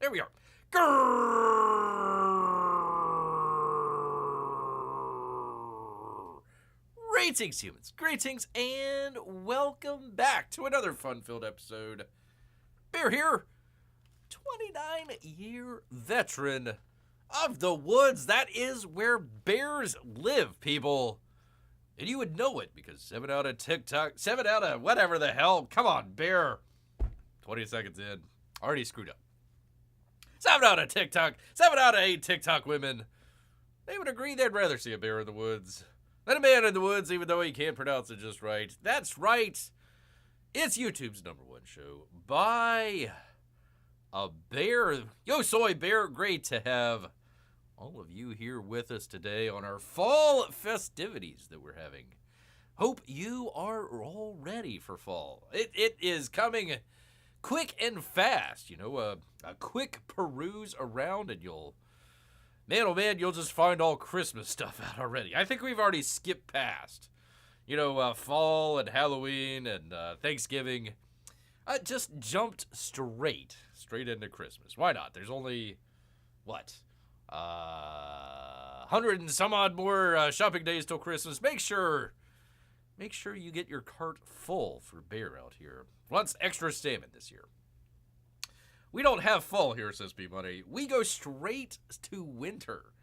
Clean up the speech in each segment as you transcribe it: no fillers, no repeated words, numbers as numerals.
There we are. Greetings, humans. Greetings, and welcome back to another fun-filled episode. Bear here, 29-year veteran of the woods. That is where bears live, people. And you would know it because 7 out of TikTok, 7 out of whatever the hell. Come on, bear. 20 seconds in. Already screwed up. 7 out of TikTok, 7 out of 8 TikTok women, they would agree they'd rather see a bear in the woods than a man in the woods, even though he can't pronounce it just right. That's right. It's YouTube's #1 show by a bear. Yo, soy bear, great to have all of you here with us today on our fall festivities that we're having. Hope you are all ready for fall. It is coming quick and fast. You know, a quick peruse around and you'll, man, oh man, you'll just find all Christmas stuff out already. I think we've already skipped past, you know, fall and Halloween and Thanksgiving. Just jumped straight into Christmas. Why not? There's only, what, 100 and some odd more shopping days till Christmas. Make sure you get your cart full for bear out here. Lots extra salmon this year. We don't have fall here, says P-Money. We go straight to winter.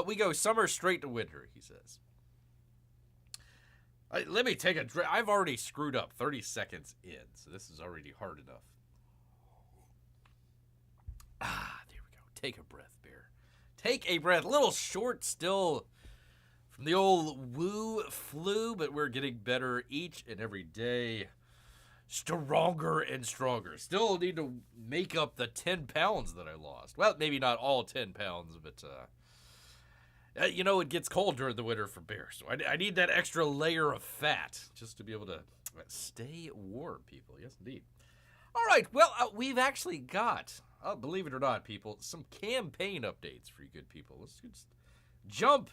We go summer straight to winter, he says. Let me take a drink. I've already screwed up 30 seconds in, so this is already hard enough. There we go. Take a breath, bear. Take a breath. A little short still from the old woo flu, but we're getting better each and every day. Stronger and stronger. Still need to make up the 10 pounds that I lost. Well, maybe not all 10 pounds, but, you know, it gets cold during the winter for bears. So I need that extra layer of fat just to be able to stay warm, people. Yes, indeed. All right, well, we've actually got, believe it or not, people, some campaign updates for you good people. Let's just jump,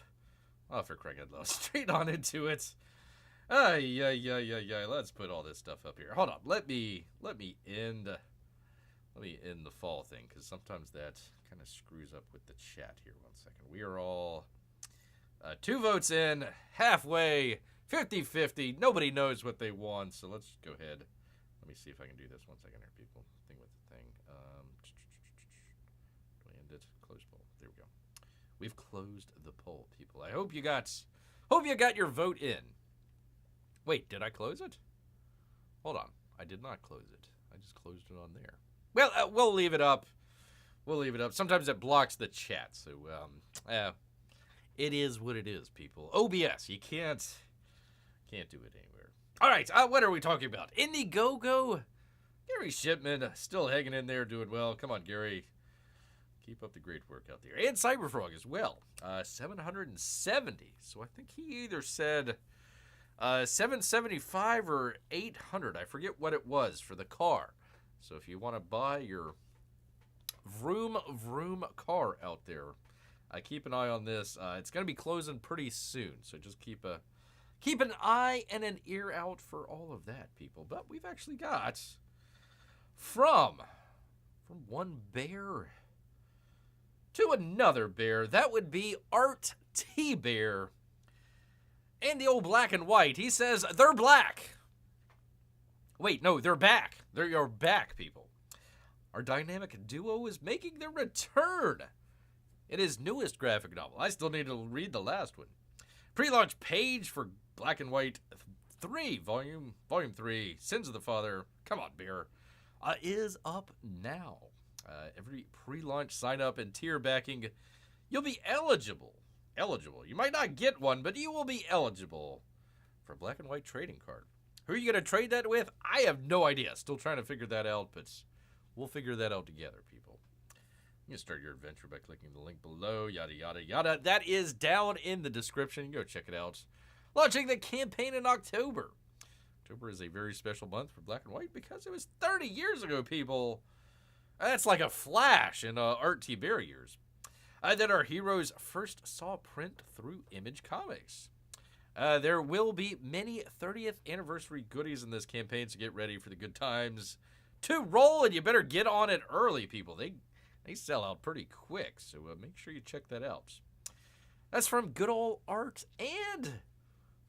for crying out loud, straight on into it. Let's put all this stuff up here. Hold on. Let me end the fall thing, because sometimes that kind of screws up with the chat here. 1 second. We are all 2 votes in, halfway, 50-50. Nobody knows what they want, so let's go ahead. Let me see if I can do this. 1 second here, people. Thing with the thing. Do I end it? Close poll. There we go. We've closed the poll, people. I hope you got your vote in. Wait, did I close it? Hold on. I did not close it. I just closed it on there. Well, we'll leave it up. Sometimes it blocks the chat, so, it is what it is, people. OBS, you can't do it anywhere. All right, what are we talking about? Indiegogo? Gary Shipman, still hanging in there, doing well. Come on, Gary. Keep up the great work out there. And Cyberfrog as well. 770. So I think he either said 775 or 800. I forget what it was for the car. So if you want to buy your vroom car out there, keep an eye on this. It's going to be closing pretty soon. So just keep an eye and an ear out for all of that, people. But we've actually got from one bear to another bear. That would be Art T Bear. And the old black and white. He says, they're black. Wait, no, they're back. They're back, people. Our dynamic duo is making their return in his newest graphic novel. I still need to read the last one. Pre-launch page for Black and White 3, Volume 3, Sins of the Father. Come on, bear. Is up now. Every pre-launch sign-up and tier backing, you'll be eligible. You might not get one, but you will be eligible for a black and white trading card. Who are you going to trade that with? I have no idea. Still trying to figure that out, but we'll figure that out together, people. You can start your adventure by clicking the link below, yada, yada, yada. That is down in the description. Go check it out. Launching the campaign in October. October is a very special month for black and white because it was 30 years ago, people. That's like a flash in Art T. Bear years. That our heroes first saw print through Image Comics. There will be many 30th anniversary goodies in this campaign, so get ready for the good times to roll, and you better get on it early, people. They sell out pretty quick, so make sure you check that out. That's from Good Old Art and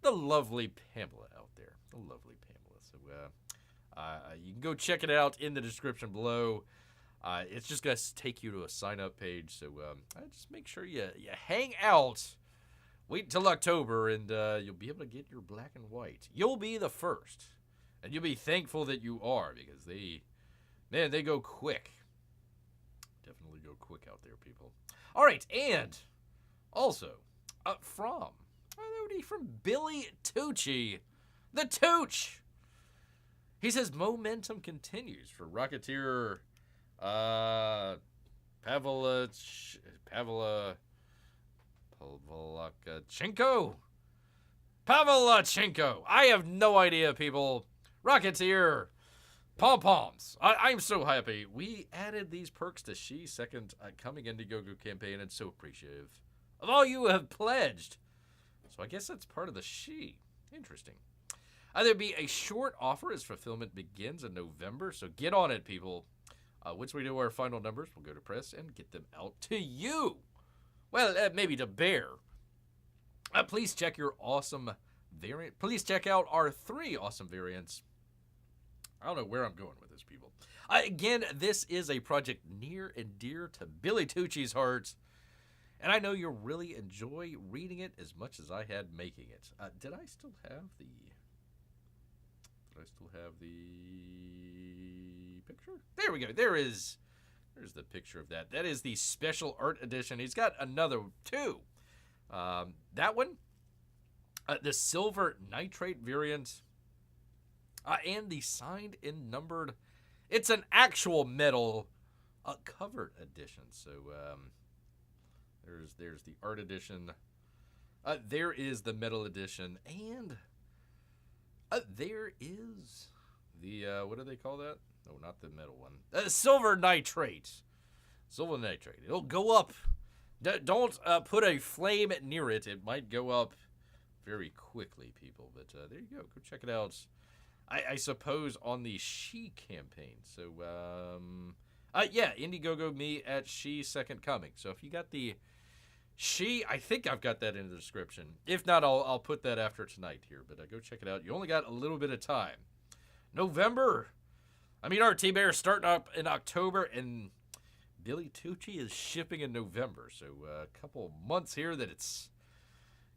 the lovely Pamela out there. The lovely Pamela. So you can go check it out in the description below. It's just going to take you to a sign-up page, so just make sure you hang out. Wait until October, and you'll be able to get your black and white. You'll be the first, and you'll be thankful that you are, because they go quick. Definitely go quick out there, people. All right, and also from Billy Tucci, the Tooch. He says momentum continues for Rocketeer. Pavlachenko. I have no idea, people. Rocketeer. Pom-poms. I'm so happy. We added these perks to She's second coming Indiegogo campaign, and so appreciative of all you have pledged. So I guess that's part of the She. Interesting. There'll be a short offer as fulfillment begins in November, so get on it, people. Once we do our final numbers, we'll go to press and get them out to you. Well, maybe to Bear. Please check your awesome variant. Please check out our 3 awesome variants. I don't know where I'm going with this, people. Again, this is a project near and dear to Billy Tucci's heart, and I know you'll really enjoy reading it as much as I had making it. Did I still have the picture? There we go. There's the picture of that. That is the special art edition. He's got another 2. That one, the silver nitrate variant, and the signed and numbered. It's an actual metal covered edition. So there's the art edition. There is the metal edition, and there is the what do they call that? No, not the metal one. Silver nitrate. Silver nitrate. It'll go up. Don't put a flame near it. It might go up very quickly, people. But there you go. Go check it out. I suppose on the She campaign. So, yeah, Indiegogo me at She Second Coming. So if you got the She, I think I've got that in the description. If not, I'll put that after tonight here. But go check it out. You only got a little bit of time. November. I mean, our T-Bear starting up in October, and Billy Tucci is shipping in November. So a couple months here that it's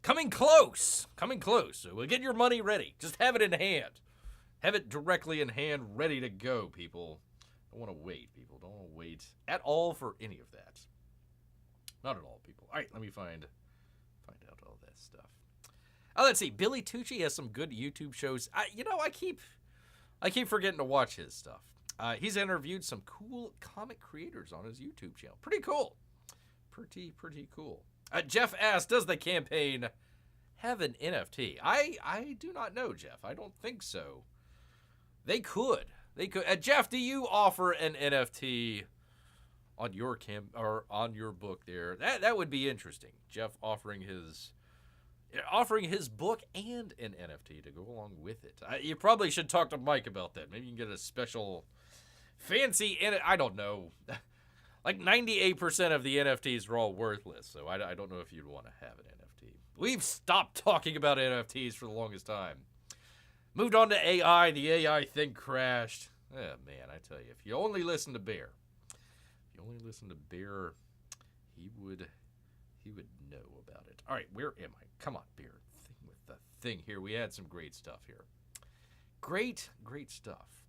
coming close. Coming close. So get your money ready. Just have it in hand. Have it directly in hand, ready to go, people. Don't want to wait, people. Don't want to wait at all for any of that. Not at all, people. All right, let me find out all that stuff. Let's see. Billy Tucci has some good YouTube shows. I keep forgetting to watch his stuff. He's interviewed some cool comic creators on his YouTube channel. Pretty cool. Pretty cool. Jeff asked, does the campaign have an NFT? I do not know, Jeff. I don't think so. They could. Jeff, do you offer an NFT on your on your book there? That would be interesting. Jeff offering his book and an NFT to go along with it. You probably should talk to Mike about that. Maybe you can get a special fancy I don't know. Like 98% of the NFTs are all worthless, so I don't know if you'd want to have an NFT. We've stopped talking about NFTs for the longest time. Moved on to AI. The AI thing crashed. Oh, man, I tell you, if you only listen to Bear, he would know about it. All right, where am I? Come on, Bear. Thing with the thing here. We had some great stuff here. Great stuff.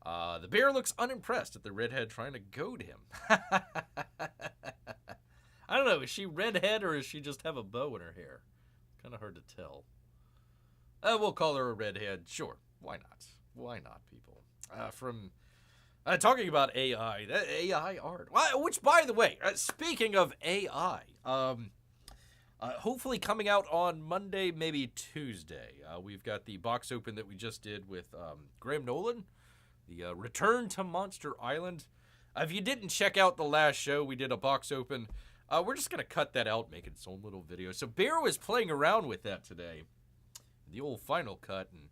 The Bear looks unimpressed at the redhead trying to goad him. I don't know. Is she redhead or does she just have a bow in her hair? Kind of hard to tell. We'll call her a redhead. Sure. Why not? Why not, people? From talking about AI, AI art. Which, by the way, speaking of AI, hopefully coming out on Monday, maybe Tuesday. We've got the box open that we just did with Graham Nolan, the Return to Monster Island. If you didn't check out the last show, we did a box open. We're just going to cut that out, make its own little video. So Bear was playing around with that today, the old Final Cut, and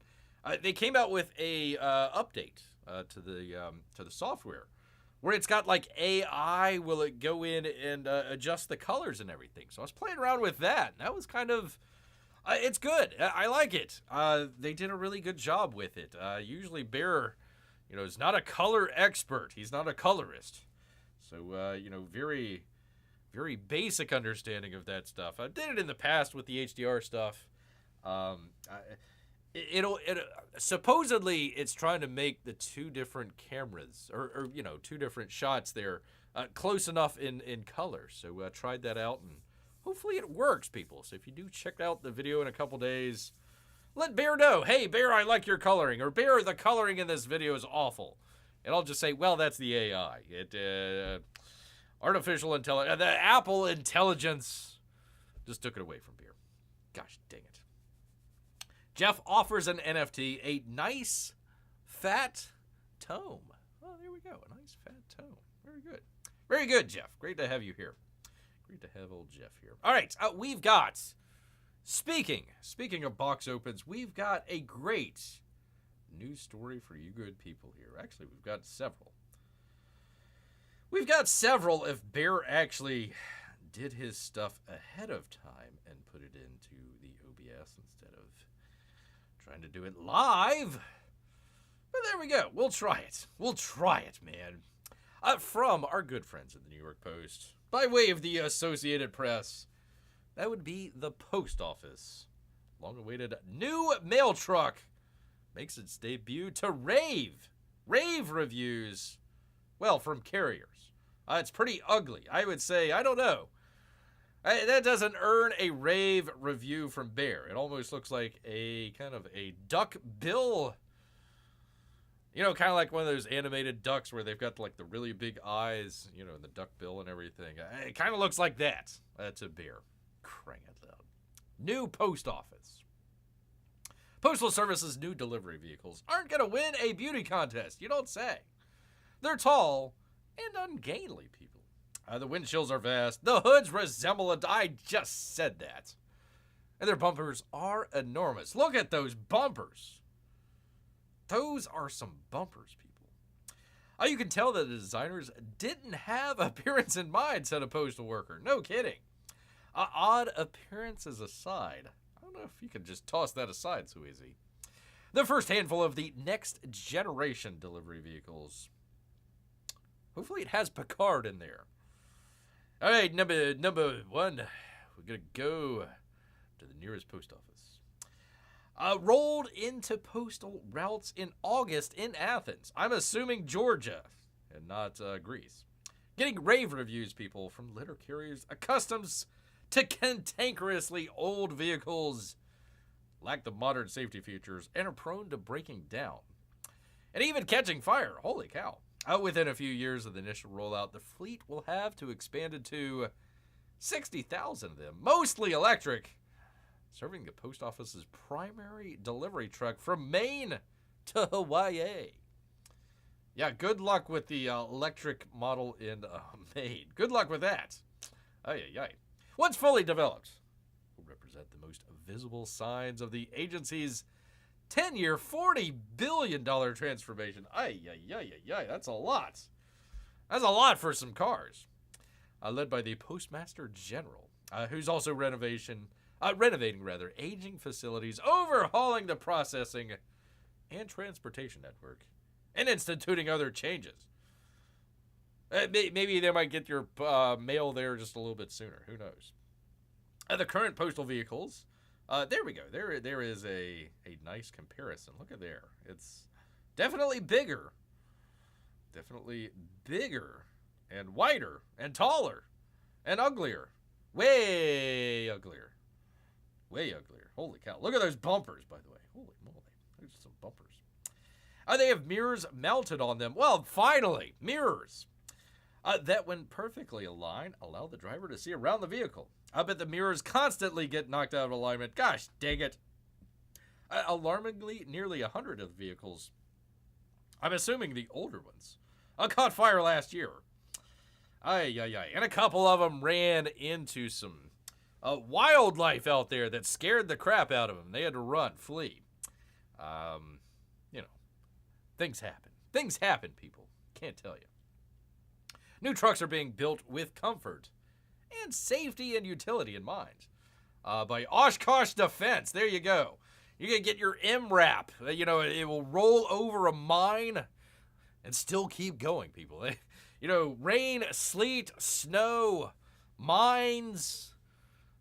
they came out with a update to the software where it's got like AI, will it go in and adjust the colors and everything. So I was playing around with that. That was kind of, it's good. I like it. They did a really good job with it. Usually Bear, is not a color expert. He's not a colorist. So, very, very basic understanding of that stuff. I did it in the past with the HDR stuff. Supposedly it's trying to make the two different cameras or two different shots there close enough in color. So tried that out and hopefully it works, people. So if you do check out the video in a couple days, let Bear know, hey Bear, I like your coloring, or Bear, the coloring in this video is awful. And I'll just say, well, that's the AI. Artificial intelligence, the Apple intelligence just took it away from Bear. Gosh dang it. Jeff offers an NFT, a nice fat tome. Oh, there we go. A nice fat tome. Very good. Very good, Jeff. Great to have you here. Great to have old Jeff here. All right, we've got, speaking of box opens, we've got a great news story for you good people here. Actually, we've got several. We've got several if Bear actually did his stuff ahead of time and put it into the OBS instead of trying to do it live. But there we go. We'll try it. We'll try it, man. From our good friends at the New York Post, by way of the Associated Press, that would be the Post Office. Long-awaited new mail truck makes its debut to rave reviews, well, from carriers. It's pretty ugly. I would say, I don't know. That doesn't earn a rave review from Bear. It almost looks like a kind of a duck bill. Kind of like one of those animated ducks where they've got like the really big eyes, the duck bill and everything. It kind of looks like that. That's a Bear. Crying out loud. New Post Office. Postal Service's new delivery vehicles aren't going to win a beauty contest, you don't say. They're tall and ungainly, people. The windshields are vast. The hoods resemble I just said that. And their bumpers are enormous. Look at those bumpers. Those are some bumpers, people. You can tell that the designers didn't have appearance in mind, said a postal worker. No kidding. Odd appearances aside, I don't know if you can just toss that aside so easy. The first handful of the next generation delivery vehicles. Hopefully it has Picard in there. All right, number one, we're going to go to the nearest post office. Rolled into postal routes in August in Athens. I'm assuming Georgia and not Greece. Getting rave reviews, people, from letter carriers accustomed to cantankerously old vehicles, lack the modern safety features, and are prone to breaking down. And even catching fire. Holy cow. Within a few years of the initial rollout, the fleet will have to expand to 60,000 of them, mostly electric, serving the post office's primary delivery truck from Maine to Hawaii. Yeah, good luck with the electric model in Maine. Good luck with that. Ay. Once fully developed, will represent the most visible signs of the agency's 10-year, $40 billion transformation. Ay. That's a lot. That's a lot for some cars. Led by the Postmaster General, who's also renovating aging facilities, overhauling the processing and transportation network, and instituting other changes. Maybe they might get your mail there just a little bit sooner. Who knows? The current postal vehicles. There we go. There is a nice comparison. Look at there. It's definitely bigger. Definitely bigger and wider and taller and uglier. Way uglier. Way uglier. Holy cow. Look at those bumpers, by the way. Holy moly. There's some bumpers. They have mirrors mounted on them. Well, finally, mirrors. That, when perfectly aligned, allow the driver to see around the vehicle. I bet the mirrors constantly get knocked out of alignment. Gosh, dang it. Alarmingly, nearly 100 of the vehicles, I'm assuming the older ones, caught fire last year. Ay. And a couple of them ran into some wildlife out there that scared the crap out of them. They had to run, flee. Things happen. Things happen, people. Can't tell you. New trucks are being built with comfort and safety and utility in mind. By Oshkosh Defense, there you go. You're going to get your MRAP. You know, it will roll over a mine and still keep going, people. You know, rain, sleet, snow, mines,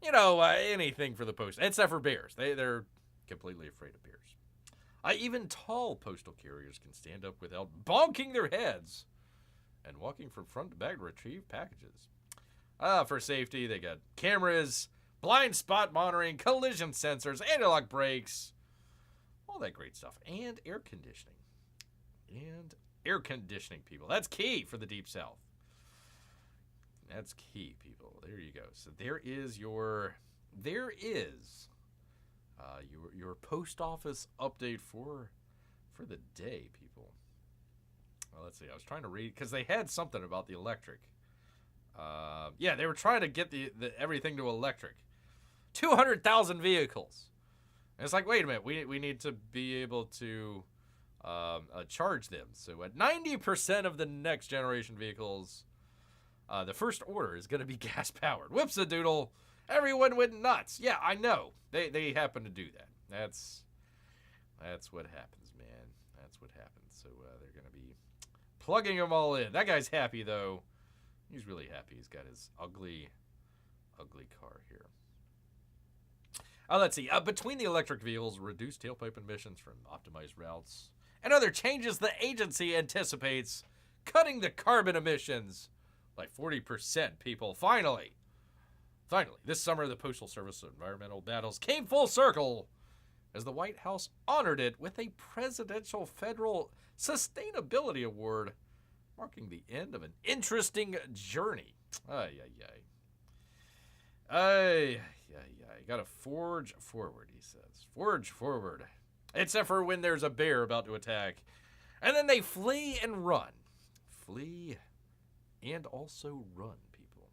you know, anything for the post. Except for bears. They're completely afraid of bears. Even tall postal carriers can stand up without bonking their heads and walking from front to back to retrieve packages. For safety, they got cameras, blind spot monitoring, collision sensors, anti-lock brakes, all that great stuff, and air conditioning. And air conditioning, people. That's key for the Deep South. That's key, people. There you go. So there is your post office update for the day, people. Well, let's see. I was trying to read because they had something about the electric. Yeah, they were trying to get the everything to electric. 200,000 vehicles. And it's like, wait a minute, we need to be able to charge them. So at 90% of the next generation vehicles, the first order is going to be gas powered. Whoops a doodle. Everyone went nuts. Yeah, I know. They happen to do that. That's what happens, man. That's what happens. So they're going to be plugging them all in. That guy's happy though. He's really happy. He's got his ugly car here. Let's see. Between the electric vehicles, reduced tailpipe emissions from optimized routes, and other changes, the agency anticipates cutting the carbon emissions by 40%, people. Finally, this summer, the Postal Service environmental battles came full circle as the White House honored it with a Presidential Federal Sustainability Award, marking the end of an interesting journey. Gotta forge forward, he says. Forge forward. Except for when there's a bear about to attack. And then they flee and run. Flee and also run, people.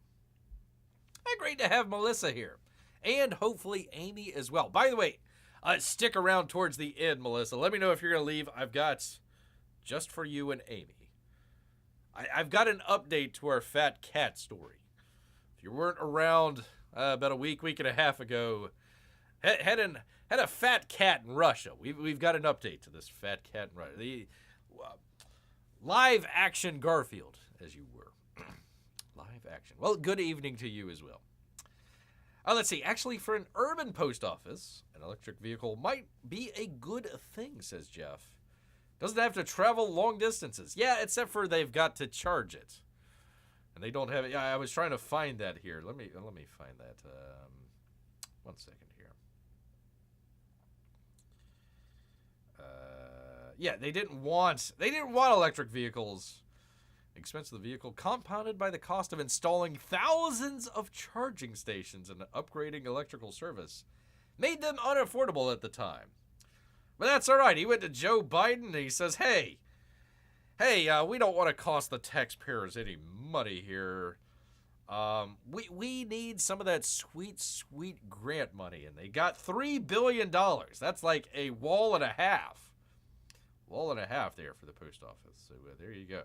Great to have Melissa here. And hopefully Amy as well. By the way, stick around towards the end, Melissa. Let me know if you're going to leave. I've got, just for you and Amy, I've got an update to our fat cat story. If you weren't around about a week and a half ago, had a fat cat in Russia. We've got an update to this fat cat in Russia. The live action Garfield, as you were. Live action. Well, good evening to you as well. Let's see. Actually, for an urban post office, an electric vehicle might be a good thing, says Jeff. Doesn't have to travel long distances. Yeah, except for they've got to charge it. And they don't have it. Yeah, I was trying to find that here. Let me find that. 1 second here. Yeah, they didn't want electric vehicles. The expense of the vehicle compounded by the cost of installing thousands of charging stations and upgrading electrical service made them unaffordable at the time. But that's all right. He went to Joe Biden and he says, hey, we don't want to cost the taxpayers any money here. We need some of that sweet, sweet grant money. And they got $3 billion. That's like a wall and a half. Wall and a half there for the post office. So there you go.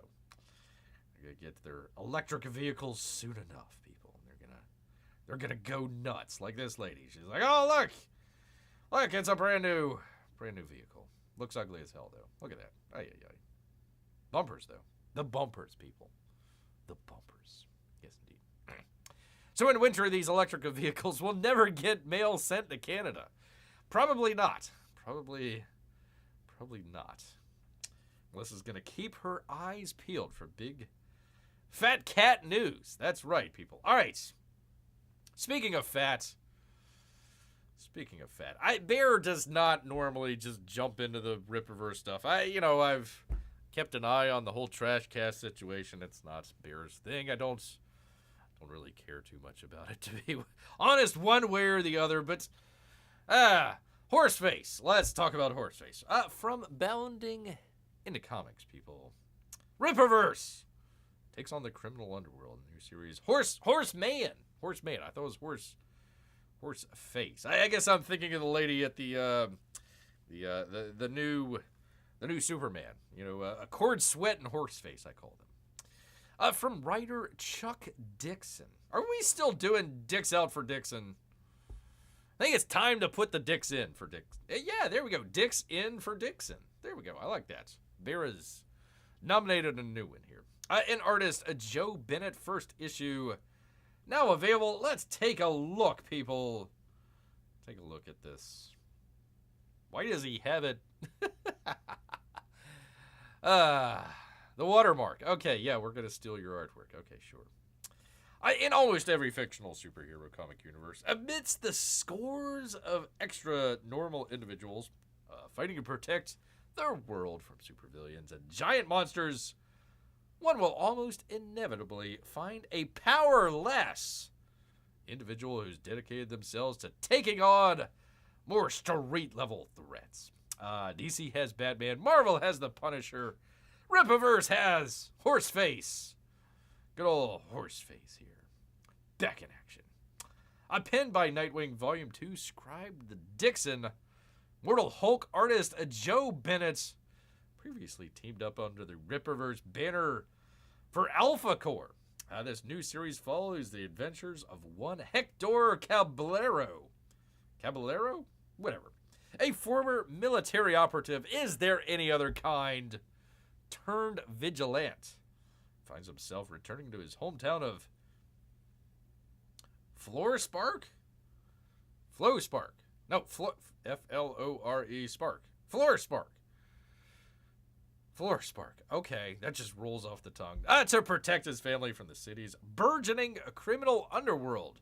They're going to get their electric vehicles soon enough, people. They're gonna go nuts like this lady. She's like, oh, look, it's a brand new vehicle. Looks ugly as hell, though. Look at that. Ay. Bumpers, though. The bumpers, people. The bumpers. Yes, indeed. So in winter, these electric vehicles will never get mail sent to Canada. Probably not. Probably not. Melissa's going to keep her eyes peeled for big fat cat news. That's right, people. All right. Speaking of fat, Bear does not normally just jump into the rip reverse stuff. I've kept an eye on the whole trash cast situation. It's not Bear's thing. I don't really care too much about it, to be honest, one way or the other. But Horseface. Let's talk about Horseface. From Bounding into Comics, people. Rip reverse takes on the criminal underworld in the new series Horseman. I thought it was Horseface. I guess I'm thinking of the lady at the new Superman. Accord Sweat and Horseface, I call them. From writer Chuck Dixon. Are we still doing dicks out for Dixon? I think it's time to put the dicks in for Dixon. Yeah, there we go. Dicks in for Dixon. There we go. I like that. Vera's nominated a new one here. An artist, Joe Bennett, first issue, now available. Let's take a look, people. Take a look at this. Why does he have it? The watermark. Okay, yeah, we're going to steal your artwork. Okay, sure. In almost every fictional superhero comic universe, amidst the scores of extra normal individuals fighting to protect their world from supervillains and giant monsters, one will almost inevitably find a powerless individual who's dedicated themselves to taking on more street-level threats. DC has Batman, Marvel has the Punisher, Rippaverse has Horseface. Good old Horseface here. Back in action. Penned by Nightwing Volume 2, scribe the Dixon, Mortal Hulk artist Joe Bennett previously teamed up under the Rippaverse banner for Alpha Corps. This new series follows the adventures of one Hector Caballero. Caballero? Whatever. A former military operative, is there any other kind, turned vigilante. Finds himself returning to his hometown of Flore-Spark? Flow-Spark. No, F-L-O-R-E Spark. Flore-Spark. Flore-Spark. Okay, that just rolls off the tongue. To protect his family from the city's burgeoning criminal underworld.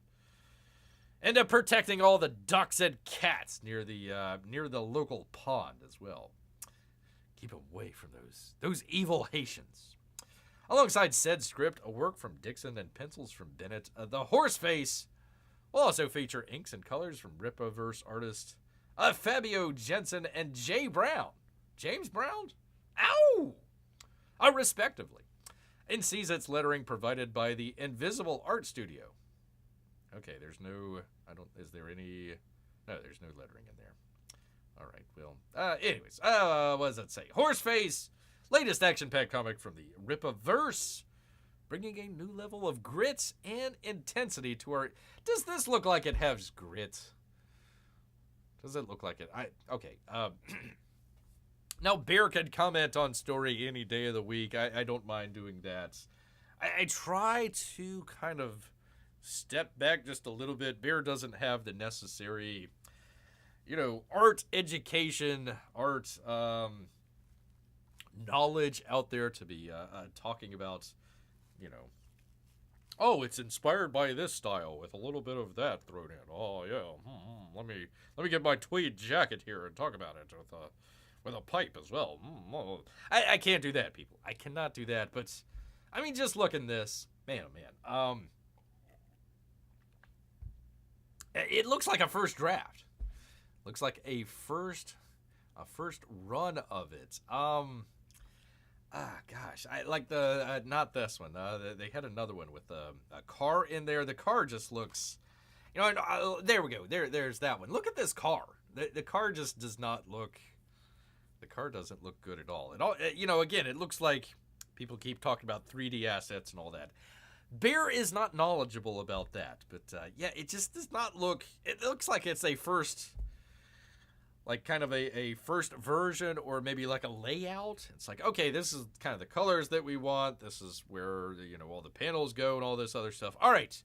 And protecting all the ducks and cats near the local pond as well. Keep away from those evil Haitians. Alongside said script, a work from Dixon and pencils from Bennett, the Horseface will also feature inks and colors from Rippaverse artists Fabio Jensen and Jay Brown. James Brown? Ow! Respectively. And sees its lettering provided by the Invisible Art Studio. Okay, there's no lettering in there. All right, well, anyways, what does that say? Horseface, latest action-packed comic from the Rippaverse, bringing a new level of grit and intensity to our... Does this look like it has grit? Does it look like it? Okay. Now, Bear can comment on story any day of the week. I don't mind doing that. I try to kind of step back just a little bit. Bear doesn't have the necessary, art education, art knowledge out there to be talking about, oh, it's inspired by this style with a little bit of that thrown in. Oh yeah, let me get my tweed jacket here and talk about it with a pipe as well. I can't do that, people. I cannot do that. But I mean, just look in this, man, oh man. It looks like a first draft. Looks like a first run of it. Gosh, I like the not this one. They had another one with a car in there. The car just looks, there we go. There's that one. Look at this car. The car just does not look. The car doesn't look good at all. Again, it looks like people keep talking about 3D assets and all that. Bear is not knowledgeable about that, but yeah, it just does not look. It looks like it's a first. Like kind of a first version or maybe like a layout. It's like, okay, this is kind of the colors that we want. This is where, all the panels go and all this other stuff. All right,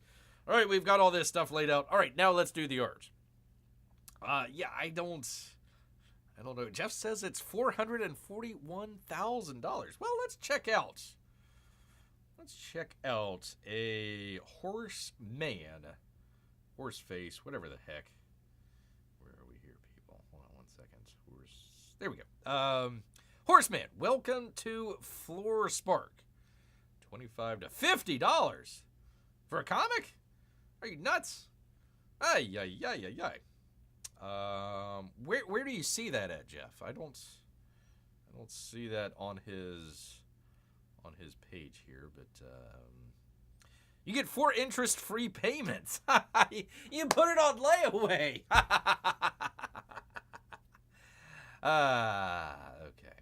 we've got all this stuff laid out. All right, now let's do the art. Yeah, I don't know. Jeff says it's $441,000. Well, let's check out a Horseface, whatever the heck. There we go. Horseman, welcome to Flore-Spark. $25 to $50 for a comic? Are you nuts? Ay. Where do you see that at, Jeff? I don't see that on his page here, but you get 4 interest-free payments. You put it on layaway. Okay.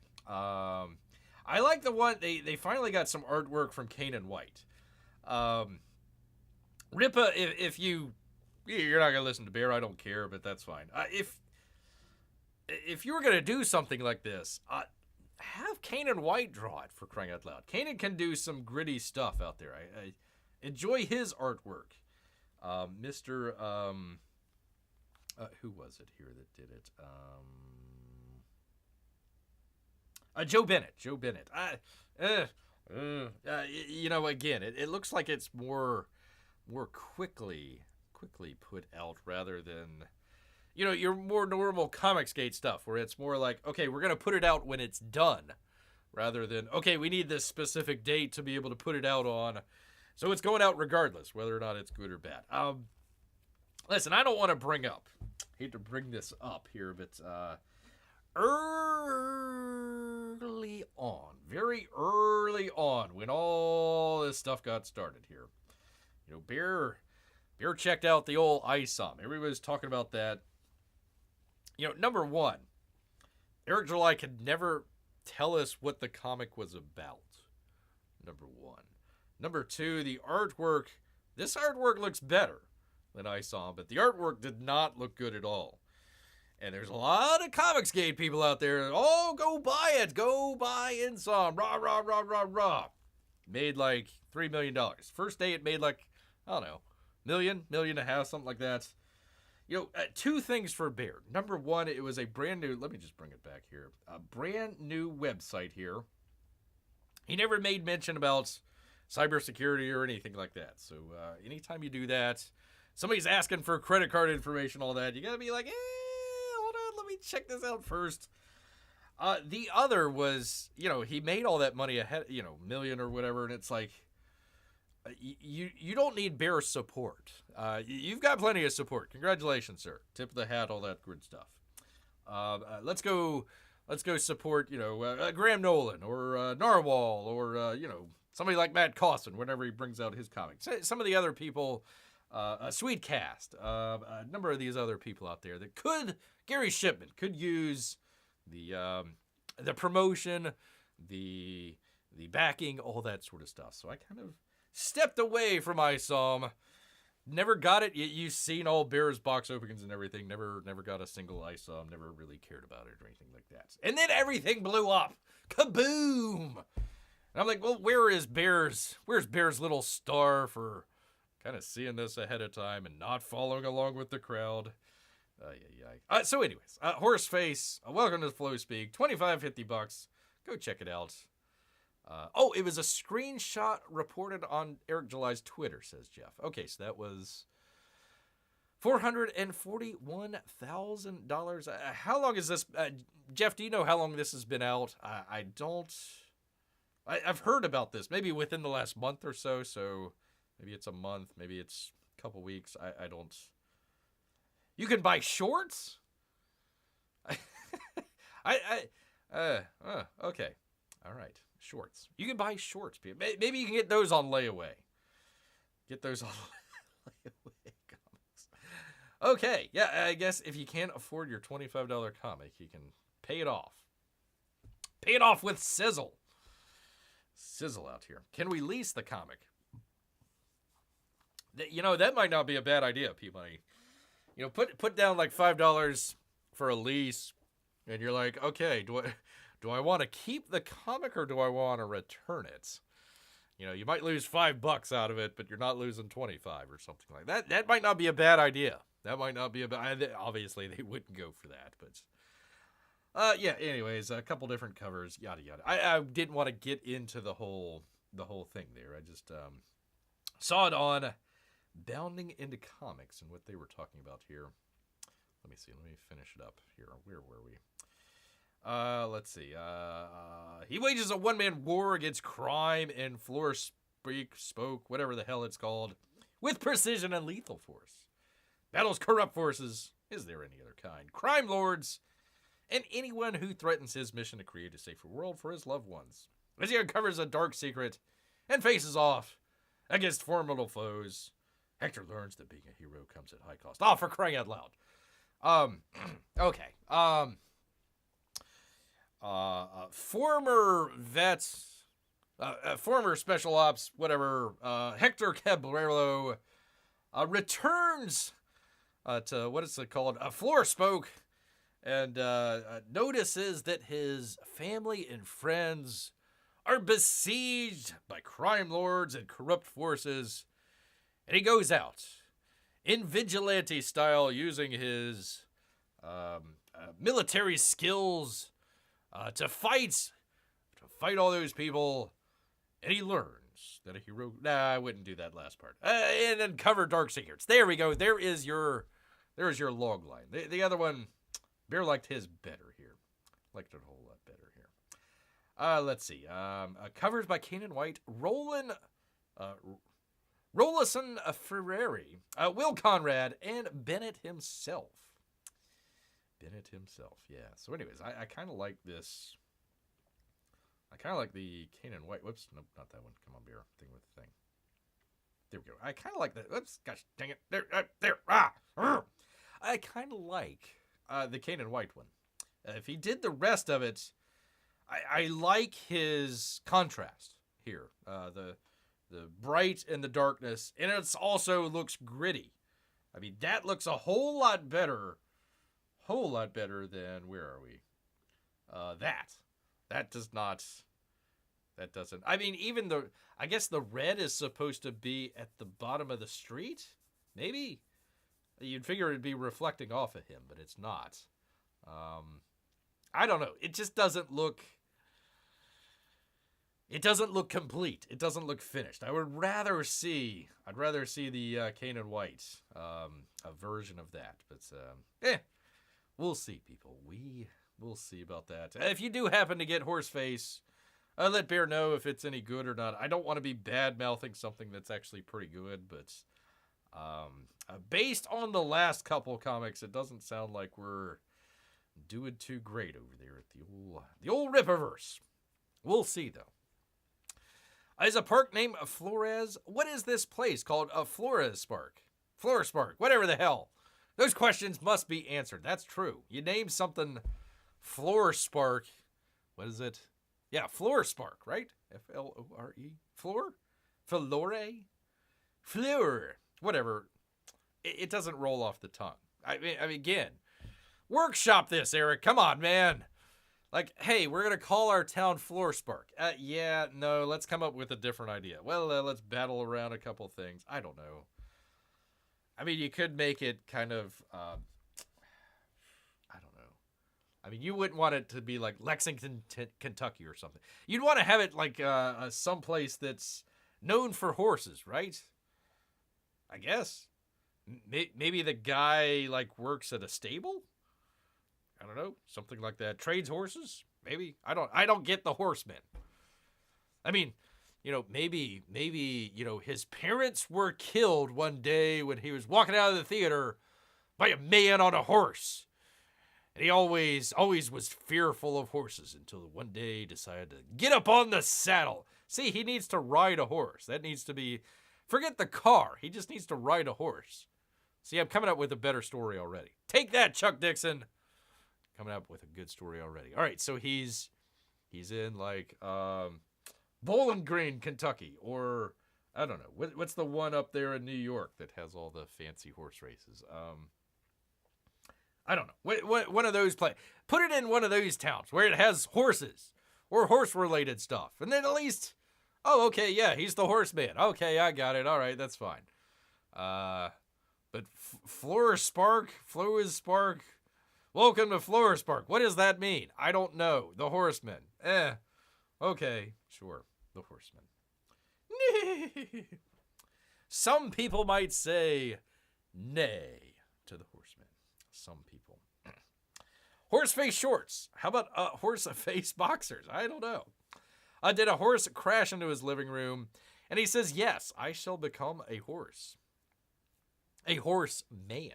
I like the one, they finally got some artwork from Kane and White. Ripa, if you're not going to listen to Bear, I don't care, but that's fine. If you were going to do something like this, have Kane and White draw it, for crying out loud. Kanan can do some gritty stuff out there. I enjoy his artwork. Mr. Who was it here that did it? Joe Bennett. Again, it looks like it's more quickly put out rather than, your more normal Comicsgate stuff where it's more like, okay, we're going to put it out when it's done rather than, okay, we need this specific date to be able to put it out on. So it's going out regardless, whether or not it's good or bad. Listen, I don't want to hate to bring this up here, but very early on, when all this stuff got started here, Bear checked out the old ISOM. Everybody's talking about that. Number one, Eric July could never tell us what the comic was about. Number one. Number two, the artwork. This artwork looks better than ISOM, but the artwork did not look good at all. And there's a lot of Comicsgate people out there. Oh, go buy it. Go buy ISOM. Rah, rah, rah, rah, rah. Made like $3 million. First day it made like, I don't know, $1.5 million, something like that. Two things for Bear. Number one, it was a brand new, let me just bring it back here, a brand new website here. He never made mention about cybersecurity or anything like that. So anytime you do that, somebody's asking for credit card information, all that, you got to be like, hold on, let me check this out first. The other was, he made all that money ahead, million or whatever, and it's like, you don't need Bear support. You've got plenty of support. Congratulations, sir. Tip of the hat, all that good stuff. Let's go support, Graham Nolan or Narwhal or, somebody like Matt Cawson whenever he brings out his comics. Some of the other people, Sweetcast, a number of these other people out there that Gary Shipman could use the promotion, the backing, all that sort of stuff. So I kind of stepped away from ISOM. Never got it. You've seen all Bear's box openings and everything. Never got a single ISOM. Never really cared about it or anything like that. And then everything blew up. Kaboom! And I'm like, well, where's Bear's little star for kind of seeing this ahead of time and not following along with the crowd? So anyways, Horseface, welcome to Flow Speak. $25-$50. Go check it out. It was a screenshot reported on Eric July's Twitter, says Jeff. Okay, so that was $441,000. How long is this? Jeff, do you know how long this has been out? I don't. I've heard about this, maybe within the last month or so. So maybe it's a month, maybe it's a couple weeks. I don't. You can buy shorts? Okay. All right. Shorts. You can buy shorts. Maybe you can get those on layaway. Layaway comics. Okay. Yeah, I guess if you can't afford your $25 comic, you can pay it off. Pay it off with Sizzle. Sizzle out here. Can we lease the comic? That might not be a bad idea, P-Money. Put down like $5 for a lease, and you're like, okay, do I want to keep the comic or do I want to return it? You might lose $5 out of it, but you're not losing 25 or something like that. That might not be a bad idea. That might not be a bad. Obviously, they wouldn't go for that, but anyways, a couple different covers, yada yada. I didn't want to get into the whole thing there. I just saw it on Bounding into Comics and what they were talking about here. Let me see. Let me finish it up here. Where were we? Let's see. He wages a one-man war against crime and floor spoke, whatever the hell it's called, with precision and lethal force. Battles corrupt forces, is there any other kind, crime lords, and anyone who threatens his mission to create a safer world for his loved ones. As he uncovers a dark secret and faces off against formidable foes, Hector learns that being a hero comes at high cost. Oh, for crying out loud. Okay. former vets, former special ops, whatever, Hector Cabrero returns to, what is it called, a floor spoke, and notices that his family and friends are besieged by crime lords and corrupt forces, and he goes out in vigilante style using his military skills to fight all those people, and he learns that a hero... Nah, I wouldn't do that last part. And uncover dark secrets. There we go. There is your log line. The other one, Bear liked his better here. Liked it a whole lot better here. Let's see. Covers by Kanan White, Rollison Ferrari, Will Conrad, and Bennett himself. Yeah. So anyways, I kind of like this. I kind of like the Kanan White. Whoops. Nope, not that one. Come on, Bear. Thing with the thing. There we go. I kind of like that. Oops. Gosh, dang it. There. I kind of like the Kanan White one. If he did the rest of it, I like his contrast here. The bright and the darkness, and it also looks gritty. I mean, that looks a whole lot better than, where are we? That does not, that doesn't, I mean, even I guess the red is supposed to be at the bottom of the street? Maybe? You'd figure it'd be reflecting off of him, but it's not. I don't know. It just doesn't look, complete. It doesn't look finished. I'd rather see the Kanan White, a version of that. But, we'll see, people. We'll see about that. If you do happen to get Horseface, let Bear know if it's any good or not. I don't want to be bad-mouthing something that's actually pretty good, but based on the last couple comics, it doesn't sound like we're doing too great over there at the old Rippaverse. We'll see, though. Is a park named Flores? What is this place called? Flores Park. Whatever the hell. Those questions must be answered. That's true. You name something Floor Spark. What is it? Yeah, Floor Spark, right? Flore? Floor? Fleur. Whatever. It doesn't roll off the tongue. I mean, again, workshop this, Eric. Come on, man. Like, hey, we're going to call our town Floor Spark. Yeah, no, let's come up with a different idea. Well, let's battle around a couple things. I don't know. I mean, you could make it kind of, I don't know. I mean, you wouldn't want it to be like Lexington, Kentucky or something. You'd want to have it like someplace that's known for horses, right? I guess. Maybe the guy like works at a stable? I don't know. Something like that. Trades horses? Maybe. I don't get the horsemen. I mean, maybe, his parents were killed one day when he was walking out of the theater by a man on a horse. And he always was fearful of horses until one day he decided to get up on the saddle. See, he needs to ride a horse. That needs to be, forget the car. He just needs to ride a horse. See, I'm coming up with a better story already. Take that, Chuck Dixon. Coming up with a good story already. All right, so he's in like Bowling Green, Kentucky, or I don't know. What's the one up there in New York that has all the fancy horse races? I don't know. One of those put it in one of those towns where it has horses or horse-related stuff, and then at least, oh, okay, yeah, he's the horseman. Okay, I got it. All right, that's fine. But Flores Spark. Welcome to Flores Park. What does that mean? I don't know. The horseman. Okay, sure. The horseman. Some people might say nay to the horseman. Some people. Horseface shorts. How about Horseface boxers? I don't know. Did a horse crash into his living room? And he says, yes, I shall become a horse. A horseman.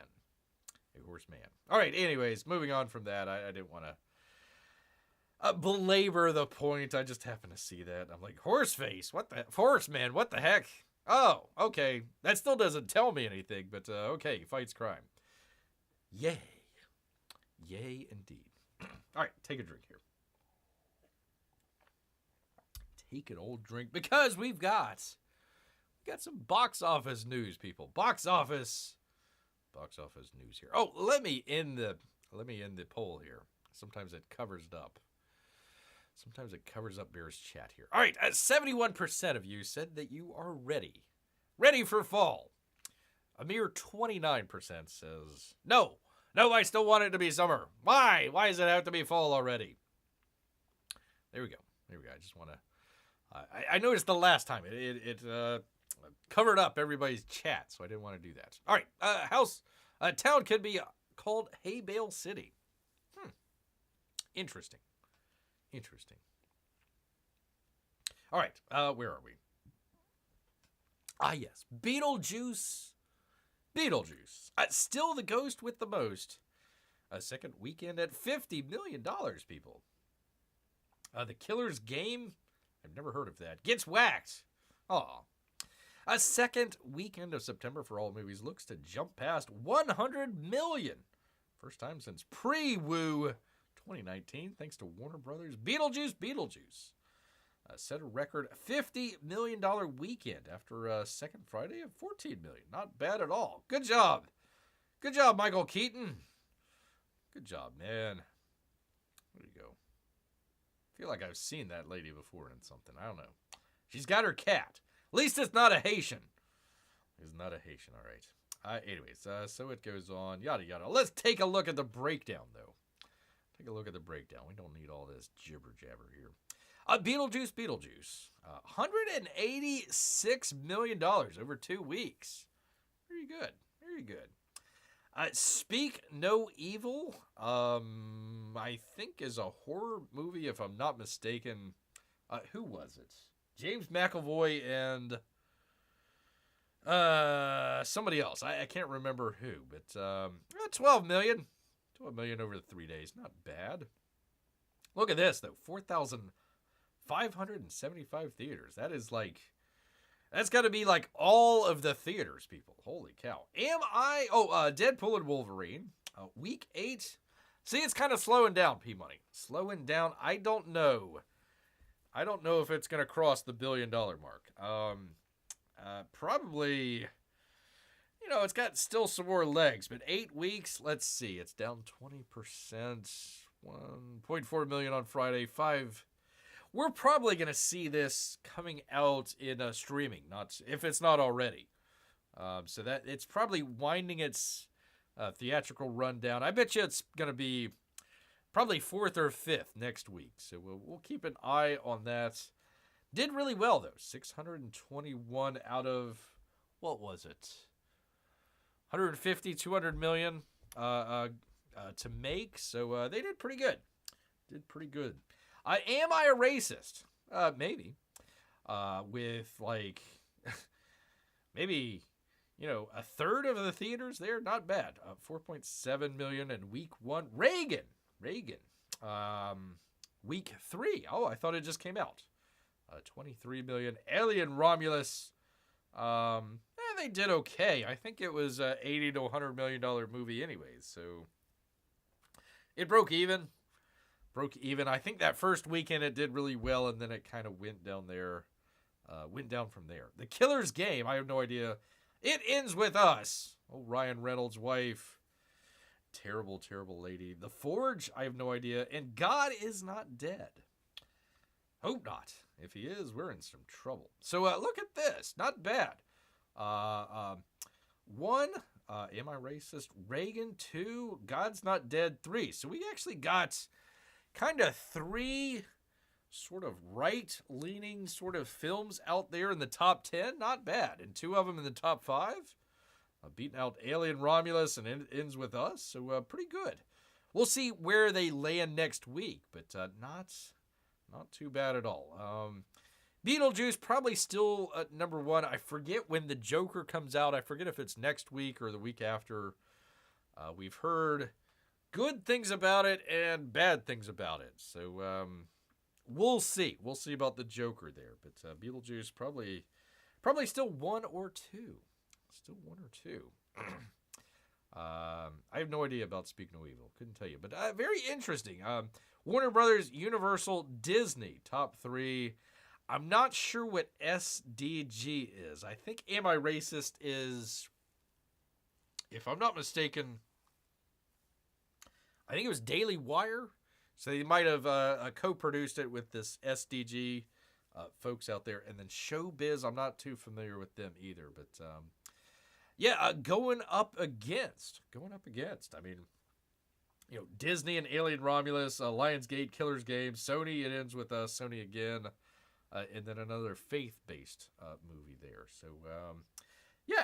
A horseman. All right, anyways, moving on from that. I didn't want to belabor the point. I just happened to see that. I'm like, Horseface? What the horseman? What the heck? Oh, okay. That still doesn't tell me anything, but okay, he fights crime. Yay. Yay, indeed. All right, take a drink here. take an old drink because we got some box office news, people. Box office news here. Oh, let me end the poll here. Sometimes it covers it up. Sometimes it covers up Bear's chat here. All right, 71% of you said that you are ready for fall. A mere 29% says no, I still want it to be summer. Why does it have to be fall already? There we go. I just want to. I noticed the last time it covered up everybody's chat, so I didn't want to do that. All right, town could be called Hay Bale City. Interesting. All right, where are we? Ah, yes, Beetlejuice. Still the ghost with the most. A second weekend at $50 million, people. The Killer's Game, I've never heard of that, gets whacked. Aw. A second weekend of September for all movies looks to jump past 100 million. First time since pre-Woo 2019, thanks to Warner Brothers. Beetlejuice. Set a record $50 million weekend after a second Friday of $14 million. Not bad at all. Good job. Michael Keaton. Good job, man. There you go. I feel like I've seen that lady before in something. I don't know. She's got her cat. At least it's not a Haitian. It's not a Haitian, all right. Anyways, so it goes on. Yada, yada. Let's take a look at the breakdown, though. We don't need all this jibber-jabber here. Beetlejuice. $186 million over 2 weeks. Very good. Speak No Evil, I think is a horror movie, if I'm not mistaken. Who was it? James McAvoy and somebody else. I can't remember who, but $12 million. $12 million over the 3 days. Not bad. Look at this, though. 4,575 theaters. That's got to be like all of the theaters, people. Holy cow. Deadpool and Wolverine. Week 8. See, it's kind of slowing down, P-Money. Slowing down. I don't know if it's going to cross the $1 billion mark. Probably, it's got still some more legs, but 8 weeks, let's see. It's down 20%. 1.4 million on Friday. 5. We're probably going to see this coming out in streaming, not if it's not already. So that it's probably winding its theatrical rundown. I bet you it's going to be probably 4th or 5th next week. So we'll keep an eye on that. Did really well, though. 621 out of, what was it? 150, 200 million to make. So they did pretty good. Am I a racist? Maybe. With maybe, a third of the theaters there. Not bad. 4.7 million in week 1. Reagan. Week 3. Oh, I thought it just came out. 23 million. Alien Romulus. They did okay. I think it was a $80 to $100 million movie anyways. So it broke even. I think that first weekend it did really well, and then it kind of went down from there. The Killer's Game, I have no idea. It Ends With Us. Oh, Ryan Reynolds' wife. Terrible lady. The Forge, I have no idea. And God Is Not Dead. Hope not. If he is, we're in some trouble. So look at this. Not bad. 1, Am I Racist? Reagan. 2, God's Not Dead. 3. So we actually got kind of 3 sort of right-leaning sort of films out there in the top 10. Not bad. And 2 of them in the top 5. Beating out Alien Romulus and It Ends With Us. So pretty good. We'll see where they land next week, but not too bad at all. Beetlejuice probably still number 1. I forget when the Joker comes out. I forget if it's next week or the week after. We've heard good things about it and bad things about it. So we'll see. We'll see about the Joker there. But Beetlejuice probably still 1 or 2. Still 1 or 2. I have no idea about Speak No Evil. Couldn't tell you. But very interesting. Warner Brothers, Universal, Disney, top 3. I'm not sure what SDG is. I think Am I Racist is, if I'm not mistaken, I think it was Daily Wire. So they might have co-produced it with this SDG folks out there. And then Showbiz, I'm not too familiar with them either. But going up against. I mean, Disney and Alien Romulus, Lionsgate, Killer's Game, Sony. It ends with Sony again. And then another faith-based movie there. So,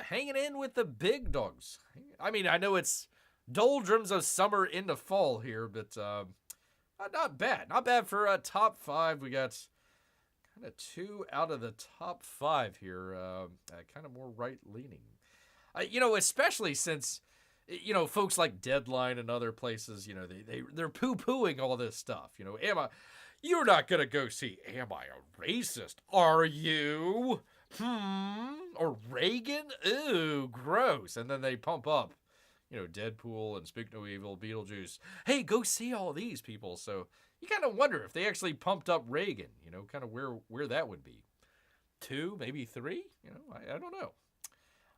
hanging in with the big dogs. I mean, I know it's doldrums of summer into fall here, but not bad. Not bad for a top 5. We got kind of 2 out of the top 5 here. Kind of more right-leaning. Especially since, folks like Deadline and other places, they're poo-pooing all this stuff. You're not going to go see Am I a Racist? Are you? Or Reagan? Ooh, gross. And then they pump up, Deadpool and Speak No Evil, Beetlejuice. Hey, go see all these people. So you kind of wonder if they actually pumped up Reagan, kind of where that would be. 2, maybe 3? I don't know.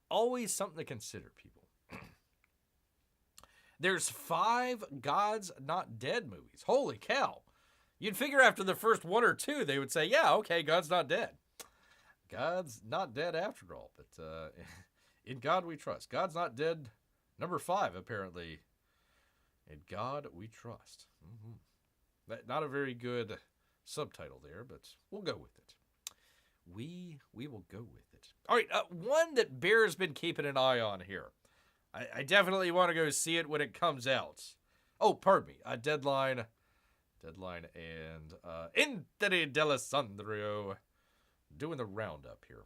Always something to consider, people. There's 5 God's Not Dead movies. Holy cow. You'd figure after the first 1 or 2, they would say, yeah, okay, God's not dead. God's not dead after all. But in God we trust. God's not dead, number 5, apparently. In God we trust. Not a very good subtitle there, but we'll go with it. We will go with it. All right, one that Bear's been keeping an eye on here. I definitely want to go see it when it comes out. Oh, pardon me. Deadline and Interi D'Alessandro doing the roundup here.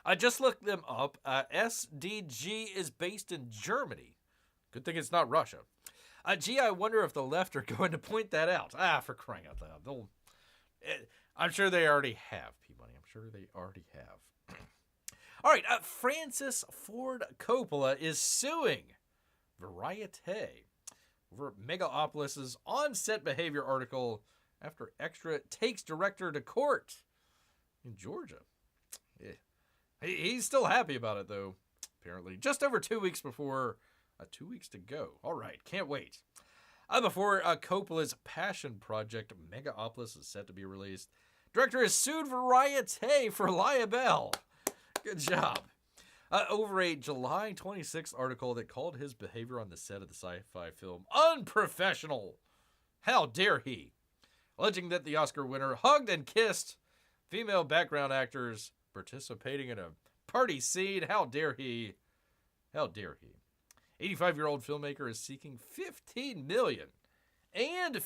I just looked them up. SDG is based in Germany. Good thing it's not Russia. I wonder if the left are going to point that out. For crying out loud. I'm sure they already have, P-Money. I'm sure they already have. All right, Francis Ford Coppola is suing Variety over Megaopolis's on-set behavior article after Extra takes director to court in Georgia. Yeah. He's still happy about it, though, apparently. Just over 2 weeks before, 2 weeks to go. All right, can't wait. Before Coppola's passion project, Megaopolis, is set to be released, director has sued Variety for libel. Good job. Over a July 26th article that called his behavior on the set of the sci-fi film unprofessional. How dare he? Alleging that the Oscar winner hugged and kissed female background actors participating in a party scene. How dare he? How dare he? 85-year-old filmmaker is seeking $15 million and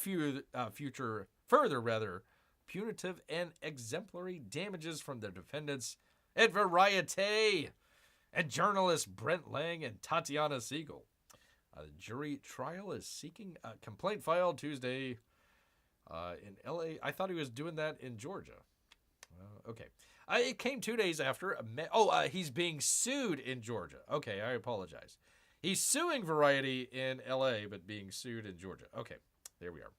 further punitive and exemplary damages from the defendants at Variety and journalists Brent Lang and Tatiana Siegel. The jury trial is seeking a complaint filed Tuesday in L.A. I thought he was doing that in Georgia. Okay. It came 2 days after. He's being sued in Georgia. Okay, I apologize. He's suing Variety in L.A., but being sued in Georgia. Okay, there we are.